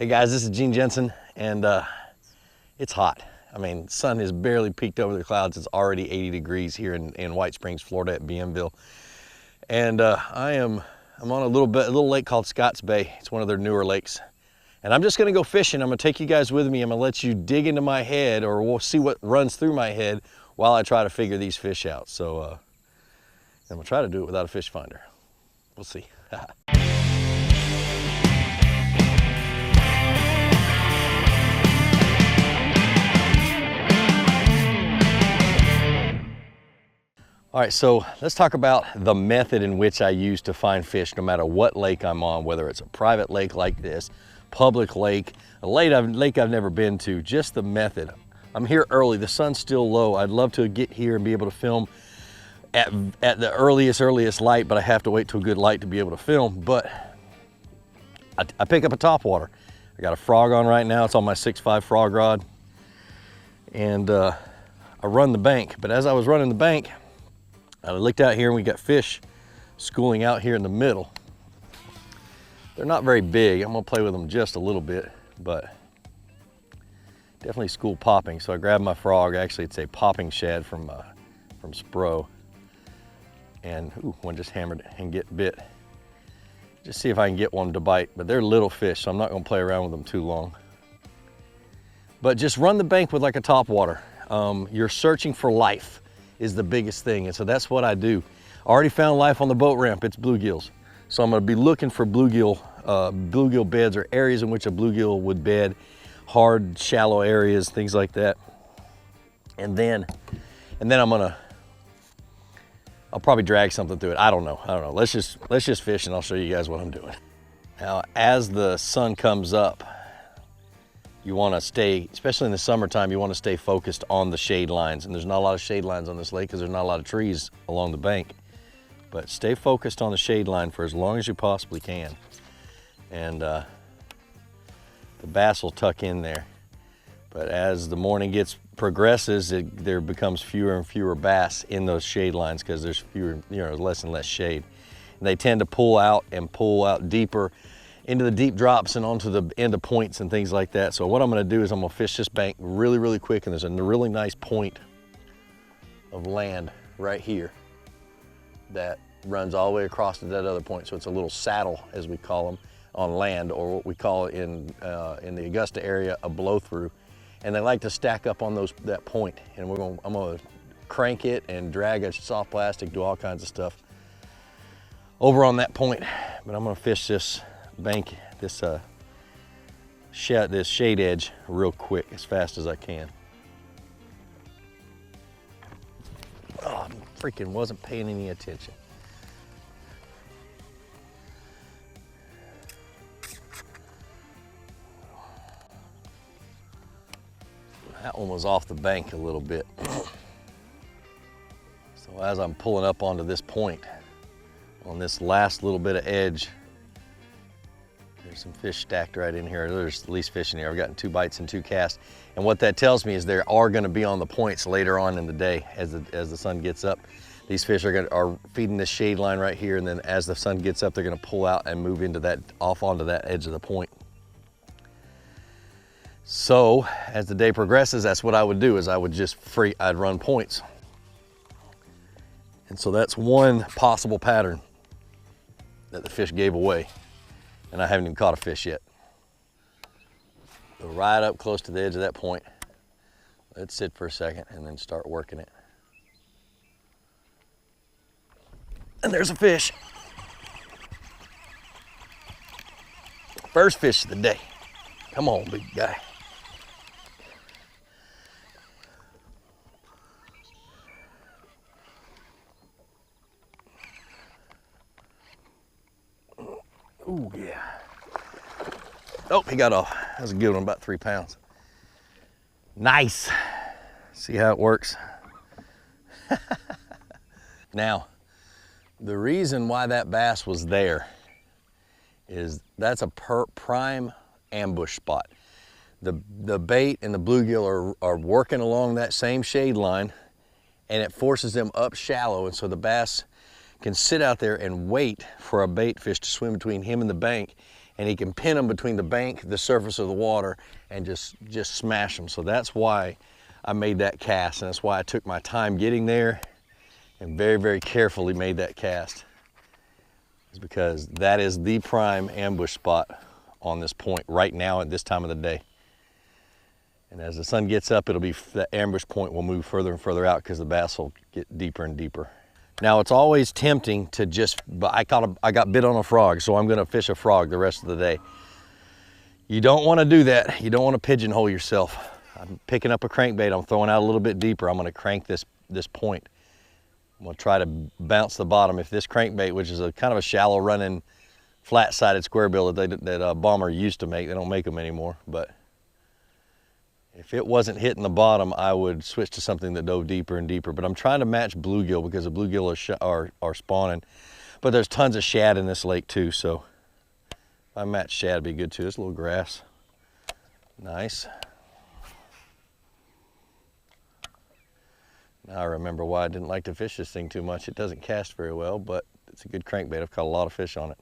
Hey guys, this is Gene Jensen, and it's hot. I mean, the sun has barely peeked over the clouds. It's already 80 degrees here in White Springs, Florida at BMville. And I'm on a little lake called Scotts Bay. It's one of their newer lakes. And I'm just gonna go fishing. I'm gonna take you guys with me. I'm gonna let you dig into my head, or we'll see what runs through my head while I try to figure these fish out. So I'm gonna try to do it without a fish finder. We'll see. All right, so let's talk about the method in which I use to find fish no matter what lake I'm on, whether it's a private lake like this, public lake, a lake I've never been to, just the method. I'm here early, the sun's still low. I'd love to get here and be able to film at the earliest light, but I have to wait till a good light to be able to film. But I pick up a topwater. I got a frog on right now. It's on my 6.5 frog rod. And I run the bank, but as I was running the bank, I looked out here and we got fish schooling out here in the middle. They're not very big. I'm gonna play with them just a little bit, but definitely school popping. So I grabbed my frog. Actually, it's a popping shad from Spro. And ooh, one just hammered and get bit. Just see if I can get one to bite, but they're little fish, so I'm not gonna play around with them too long. But just run the bank with like a topwater. You're searching for life is the biggest thing, and so that's what I do. I already found life on the boat ramp. It's bluegills. So I'm gonna be looking for bluegill beds, or areas in which a bluegill would bed, hard, shallow areas, things like that. And then I'll probably drag something through it. I don't know. Let's just fish and I'll show you guys what I'm doing. Now, as the sun comes up, you want to stay, especially in the summertime, you want to stay focused on the shade lines. And there's not a lot of shade lines on this lake because there's not a lot of trees along the bank. But stay focused on the shade line for as long as you possibly can. And the bass will tuck in there. But as the morning progresses, there becomes fewer and fewer bass in those shade lines because there's less and less shade. And they tend to pull out deeper into the deep drops and onto the end of points and things like that. So what I'm gonna do is I'm gonna fish this bank really, really quick, and there's a really nice point of land right here that runs all the way across to that other point. So it's a little saddle, as we call them, on land, or what we call it in the Augusta area, a blow through. And they like to stack up on that point. And I'm gonna crank it and drag a soft plastic, do all kinds of stuff over on that point. But I'm gonna fish this bank, this shade edge real quick, as fast as I can. Oh, I freaking wasn't paying any attention. That one was off the bank a little bit. So as I'm pulling up onto this point, on this last little bit of edge, there's some fish stacked right in here. There's at least fish in here. I've gotten 2 bites and 2 casts. And what that tells me is they are gonna be on the points later on in the day as the sun gets up. These fish are feeding this shade line right here, and then as the sun gets up, they're gonna pull out and move off onto that edge of the point. So as the day progresses, that's what I would do, is I'd run points. And so that's one possible pattern that the fish gave away. And I haven't even caught a fish yet. Go right up close to the edge of that point. Let it sit for a second and then start working it. And there's a fish. First fish of the day. Come on, big guy. Ooh, yeah. Oh, he got off. That was a good one, about 3 pounds. Nice. See how it works? Now, the reason why that bass was there is that's a prime ambush spot. The bait and the bluegill are working along that same shade line, and it forces them up shallow, and so the bass can sit out there and wait for a bait fish to swim between him and the bank and he can pin them between the bank, the surface of the water, and just smash them. So that's why I made that cast, and that's why I took my time getting there and very, very carefully made that cast. It's because that is the prime ambush spot on this point right now at this time of the day. And as the sun gets up, the ambush point will move further and further out because the bass will get deeper and deeper. Now it's always tempting to but I got bit on a frog, so I'm gonna fish a frog the rest of the day. You don't wanna do that. You don't wanna pigeonhole yourself. I'm picking up a crankbait, I'm throwing out a little bit deeper. I'm gonna crank this point. I'm gonna try to bounce the bottom. If this crankbait, which is a kind of a shallow running, flat-sided square bill that Bomber used to make, they don't make them anymore, but if it wasn't hitting the bottom, I would switch to something that dove deeper and deeper. But I'm trying to match bluegill because the bluegill are spawning. But there's tons of shad in this lake too, so if I match shad, it'd be good too. This little grass, nice. Now I remember why I didn't like to fish this thing too much. It doesn't cast very well, but it's a good crankbait. I've caught a lot of fish on it.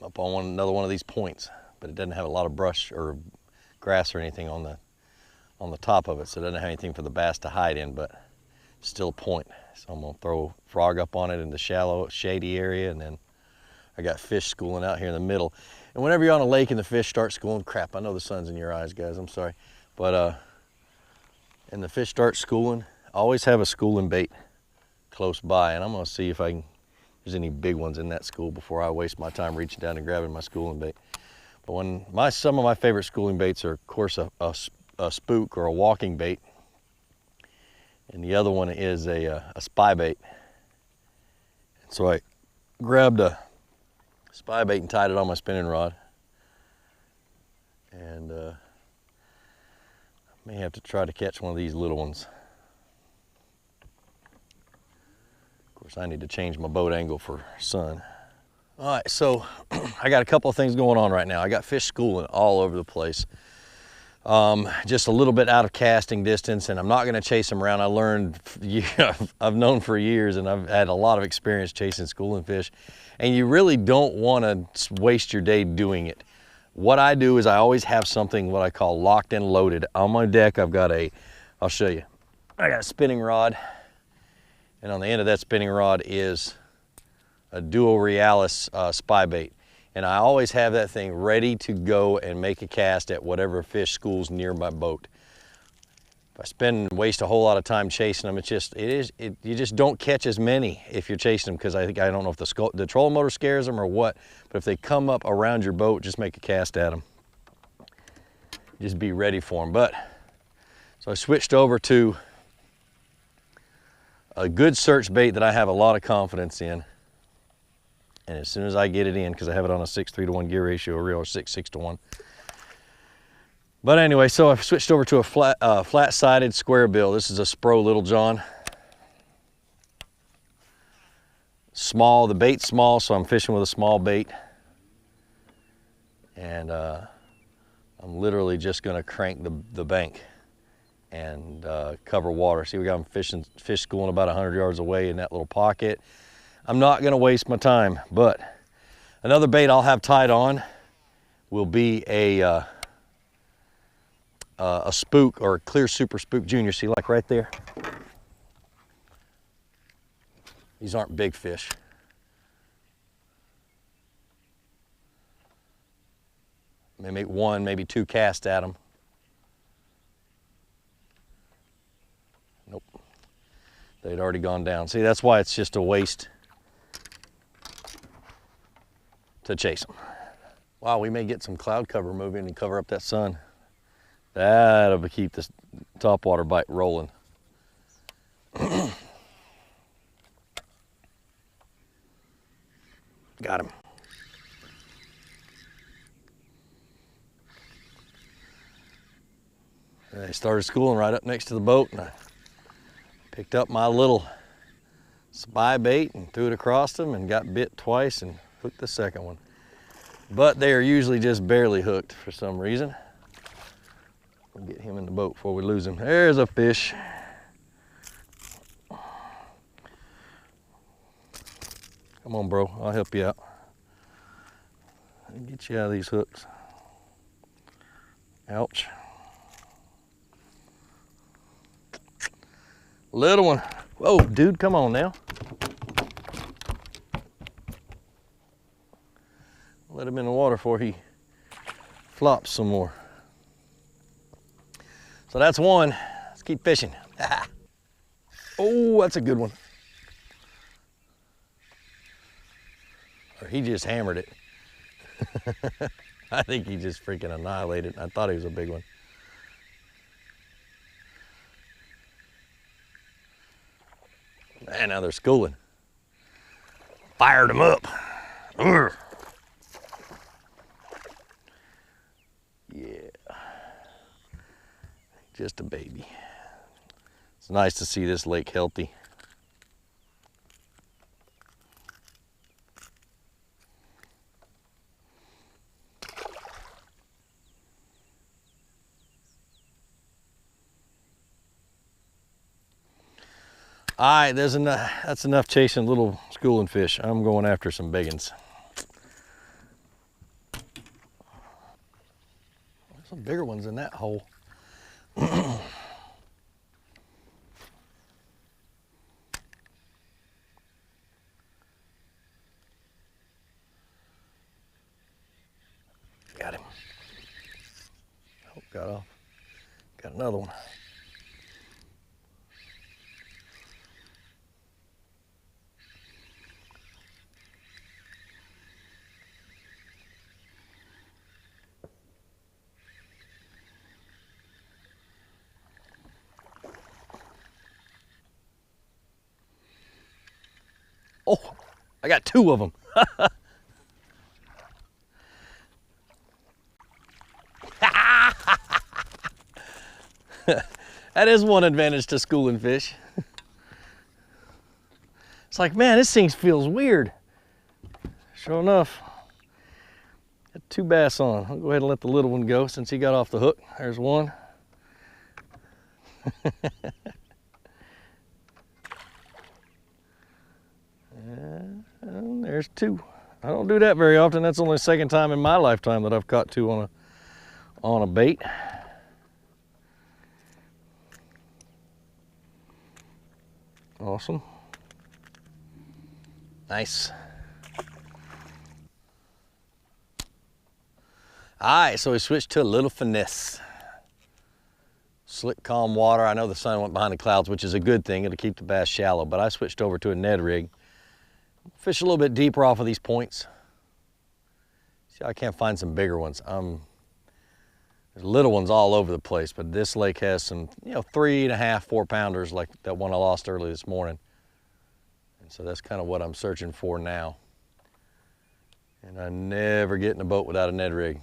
I'm up on another one of these points, but it doesn't have a lot of brush or grass or anything on the top of it, so it doesn't have anything for the bass to hide in, but still a point. So I'm gonna throw a frog up on it in the shallow, shady area, and then I got fish schooling out here in the middle. And whenever you're on a lake and the fish start schooling, crap, I know the sun's in your eyes, guys, I'm sorry. But, and the fish start schooling, I always have a schooling bait close by, and I'm gonna see if there's any big ones in that school before I waste my time reaching down and grabbing my schooling bait. But some of my favorite schooling baits are, of course, a spook or a walking bait, and the other one is a spy bait. So I grabbed a spy bait and tied it on my spinning rod, and I may have to try to catch one of these little ones. Of course, I need to change my boat angle for sun. All right, so I got a couple of things going on right now. I got fish schooling all over the place. Just a little bit out of casting distance, and I'm not going to chase them around. I learned, I've known for years, and I've had a lot of experience chasing schooling fish, and you really don't want to waste your day doing it. What I do is I always have something what I call locked and loaded. On my deck, I've got I'll show you. I got a spinning rod, and on the end of that spinning rod is a Duo Realis spy bait. And I always have that thing ready to go and make a cast at whatever fish schools near my boat. If I waste a whole lot of time chasing them, you just don't catch as many if you're chasing them, because I don't know if the trolling motor scares them or what, but if they come up around your boat, just make a cast at them. Just be ready for them. So I switched over to a good search bait that I have a lot of confidence in. And as soon as I get it in, because I have it on a 6:3 to 1 gear ratio reel, or 6:6 to 1. But anyway, so I've switched over to a flat-sided square bill. This is a Spro Little John. Small, the bait's small, so I'm fishing with a small bait. And I'm literally just gonna crank the bank and cover water. See, we got them fish schooling about 100 yards away in that little pocket. I'm not gonna waste my time, but another bait I'll have tied on will be a spook, or a clear super spook junior. See, like right there? These aren't big fish. Maybe one, maybe two casts at them. Nope, they'd already gone down. See, that's why it's just a waste to chase them. Wow, we may get some cloud cover moving and cover up that sun. That'll keep this topwater bite rolling. Got him. They started schooling right up next to the boat, and I picked up my little spy bait and threw it across them and got bit twice and hooked the second one. But they are usually just barely hooked for some reason. We'll get him in the boat before we lose him. There's a fish. Come on, bro, I'll help you out. Get you out of these hooks. Ouch. Little one. Whoa, dude, come on now. Let him in the water before he flops some more. So that's one. Let's keep fishing. Oh, that's a good one. Or he just hammered it. I think he just freaking annihilated it. I thought he was a big one. Man, now they're schooling. Fired them up. Urgh. Yeah. Just a baby. It's nice to see this lake healthy. All right, that's enough chasing little schooling fish. I'm going after some big ones. There's some bigger ones in that hole. Got him. Oh, got off. Got another one. Oh, I got two of them. That is one advantage to schooling fish. It's like, man, this thing feels weird. Sure enough, got two bass on. I'll go ahead and let the little one go since he got off the hook. There's one. And there's two. I don't do that very often. That's only the second time in my lifetime that I've caught two on a bait. Awesome. Nice. All right, so we switched to a little finesse. Slick, calm water. I know the sun went behind the clouds, which is a good thing. It'll keep the bass shallow, but I switched over to a Ned rig. Fish a little bit deeper off of these points. See, I can't find some bigger ones. There's little ones all over the place, but this lake has some, 3.5, 4 pounders like that one I lost early this morning. And so that's kind of what I'm searching for now. And I never get in a boat without a Ned rig.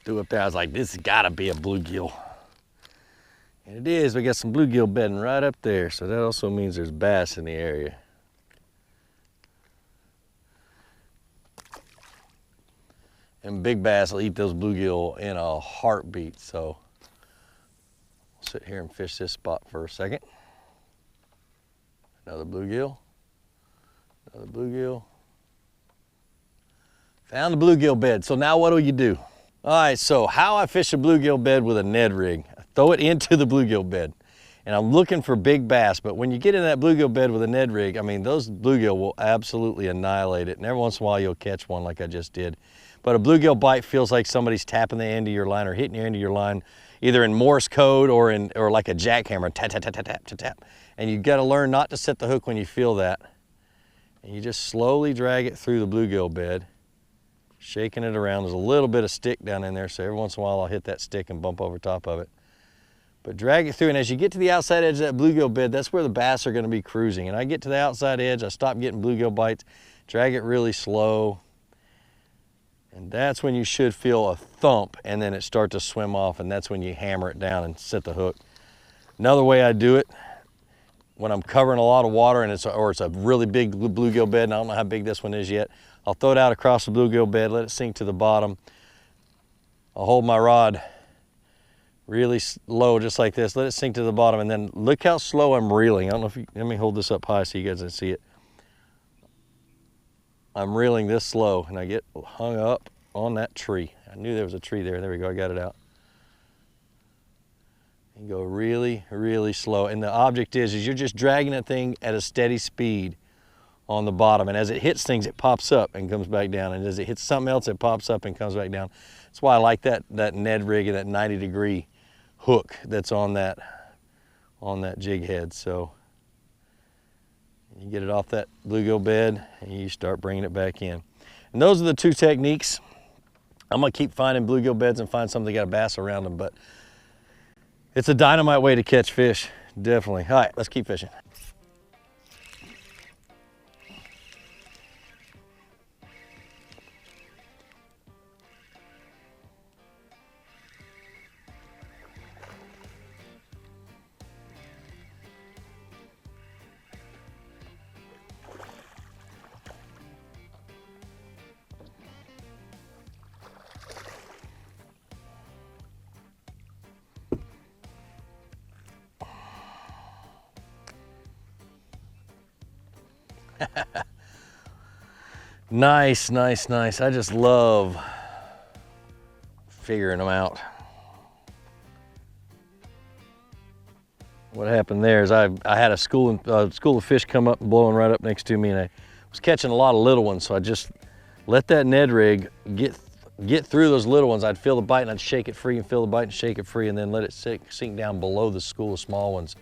Threw up there, I was like, this has gotta be a bluegill. And it is. We got some bluegill bedding right up there, so that also means there's bass in the area. And big bass will eat those bluegill in a heartbeat, so I'll sit here and fish this spot for a second. Another bluegill. Another bluegill. Found the bluegill bed. So now what do? All right, so how I fish a bluegill bed with a Ned rig. I throw it into the bluegill bed. And I'm looking for big bass, but when you get in that bluegill bed with a Ned rig, I mean, those bluegill will absolutely annihilate it. And every once in a while you'll catch one like I just did. But a bluegill bite feels like somebody's tapping the end of your line or hitting your end of your line, either in Morse code or like a jackhammer, tap, tap, tap, tap, tap, tap, tap. And you've got to learn not to set the hook when you feel that. And you just slowly drag it through the bluegill bed, shaking it around. There's a little bit of stick down in there, so every once in a while I'll hit that stick and bump over top of it. But drag it through, and as you get to the outside edge of that bluegill bed, that's where the bass are going to be cruising. And I get to the outside edge, I stop getting bluegill bites, drag it really slow, and that's when you should feel a thump, and then it starts to swim off, and that's when you hammer it down and set the hook. Another way I do it, when I'm covering a lot of water and it's a really big bluegill bed, and I don't know how big this one is yet, I'll throw it out across the bluegill bed, let it sink to the bottom. I'll hold my rod Really low, just like this. Let it sink to the bottom, and then look how slow I'm reeling. I don't know if you, let me hold this up high so you guys can see it. I'm reeling this slow, and I get hung up on that tree. I knew there was a tree there. There we go, I got it out. You go really, really slow. And the object is you're just dragging that thing at a steady speed on the bottom. And as it hits things, it pops up and comes back down. And as it hits something else, it pops up and comes back down. That's why I like that Ned rig and that 90-degree hook that's on that jig head. So you get it off that bluegill bed and you start bringing it back in. And those are the two techniques. I'm gonna keep finding bluegill beds and find something that got a bass around them, but it's a dynamite way to catch fish, definitely. All right, let's keep fishing. Nice, nice, nice. I just love figuring them out. What happened there is I had a school of fish come up and blowing right up next to me, and I was catching a lot of little ones, so I just let that Ned rig get through those little ones. I'd feel the bite and I'd shake it free and feel the bite and shake it free, and then let it sink down below the school of small ones.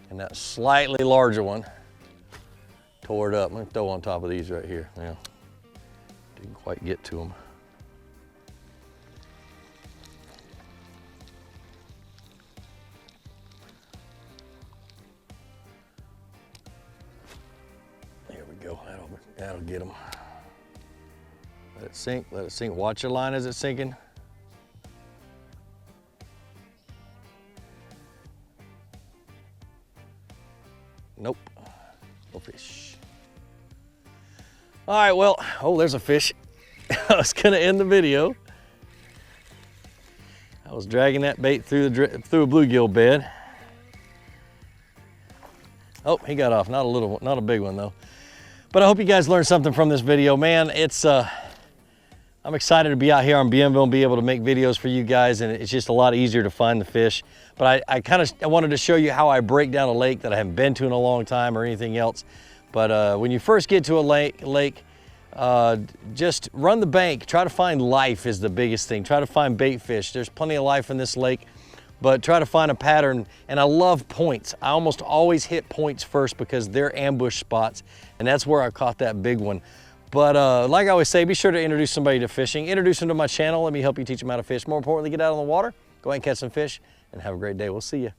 And that slightly larger one tore it up. I'm gonna throw on top of these right here. Yeah, didn't quite get to them. There we go, that'll get them. Let it sink, let it sink. Watch your line as it's sinking. Nope, no fish. All right, well, oh, there's a fish. I was gonna end the video. I was dragging that bait through a bluegill bed. Oh, he got off, not a little one, not a big one though. But I hope you guys learned something from this video. Man, it's, I'm excited to be out here on Bienville and be able to make videos for you guys, and it's just a lot easier to find the fish. But I wanted to show you how I break down a lake that I haven't been to in a long time or anything else. But when you first get to a lake, just run the bank. Try to find life is the biggest thing. Try to find bait fish. There's plenty of life in this lake, but try to find a pattern. And I love points. I almost always hit points first because they're ambush spots, and that's where I caught that big one. But like I always say, be sure to introduce somebody to fishing. Introduce them to my channel. Let me help you teach them how to fish. More importantly, get out on the water, go ahead and catch some fish, and have a great day. We'll see you.